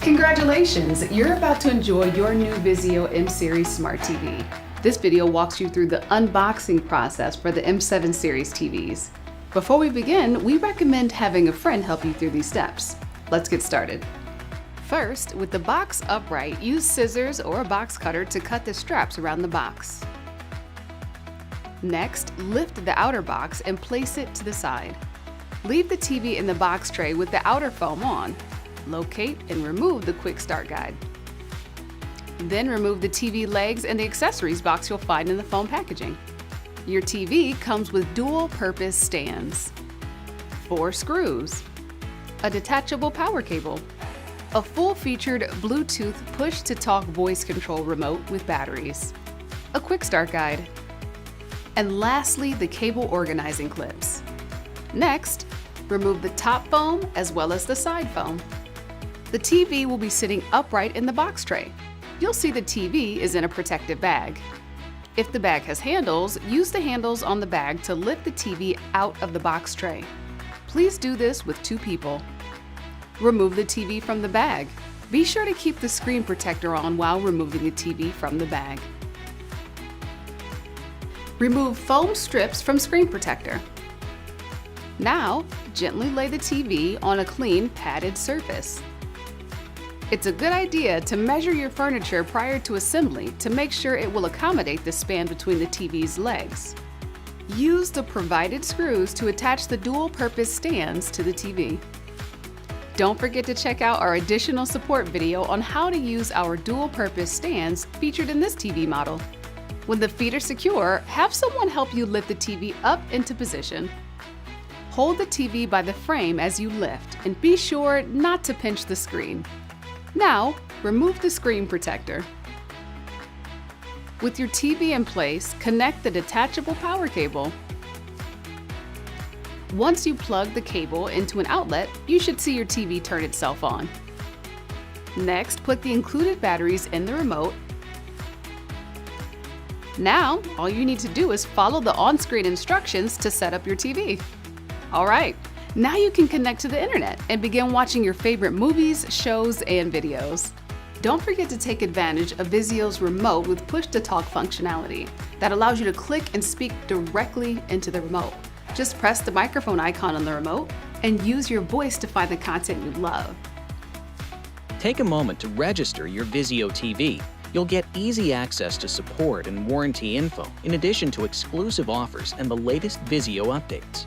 Congratulations! You're about to enjoy your new VIZIO M-Series Smart TV. This video walks you through the unboxing process for the M7 Series TVs. Before we begin, we recommend having a friend help you through these steps. Let's get started. First, with the box upright, use scissors or a box cutter to cut the straps around the box. Next, lift the outer box and place it to the side. Leave the TV in the box tray with the outer foam on. Locate and remove the quick start guide. Then remove the TV legs and the accessories box you'll find in the foam packaging. Your TV comes with dual purpose stands, 4 screws, a detachable power cable, a full-featured Bluetooth push-to-talk voice control remote with batteries, a quick start guide, and lastly, the cable organizing clips. Next, remove the top foam as well as the side foam. The TV will be sitting upright in the box tray. You'll see the TV is in a protective bag. If the bag has handles, use the handles on the bag to lift the TV out of the box tray. Please do this with 2 people. Remove the TV from the bag. Be sure to keep the screen protector on while removing the TV from the bag. Remove foam strips from screen protector. Now, gently lay the TV on a clean, padded surface. It's a good idea to measure your furniture prior to assembly to make sure it will accommodate the span between the TV's legs. Use the provided screws to attach the dual-purpose stands to the TV. Don't forget to check out our additional support video on how to use our dual-purpose stands featured in this TV model. When the feet are secure, have someone help you lift the TV up into position. Hold the TV by the frame as you lift and be sure not to pinch the screen. Now, remove the screen protector. With your TV in place, connect the detachable power cable. Once you plug the cable into an outlet, you should see your TV turn itself on. Next, put the included batteries in the remote. Now, all you need to do is follow the on-screen instructions to set up your TV. All right. Now you can connect to the internet and begin watching your favorite movies, shows, and videos. Don't forget to take advantage of VIZIO's remote with push-to-talk functionality that allows you to click and speak directly into the remote. Just press the microphone icon on the remote and use your voice to find the content you love. Take a moment to register your VIZIO TV. You'll get easy access to support and warranty info, in addition to exclusive offers and the latest VIZIO updates.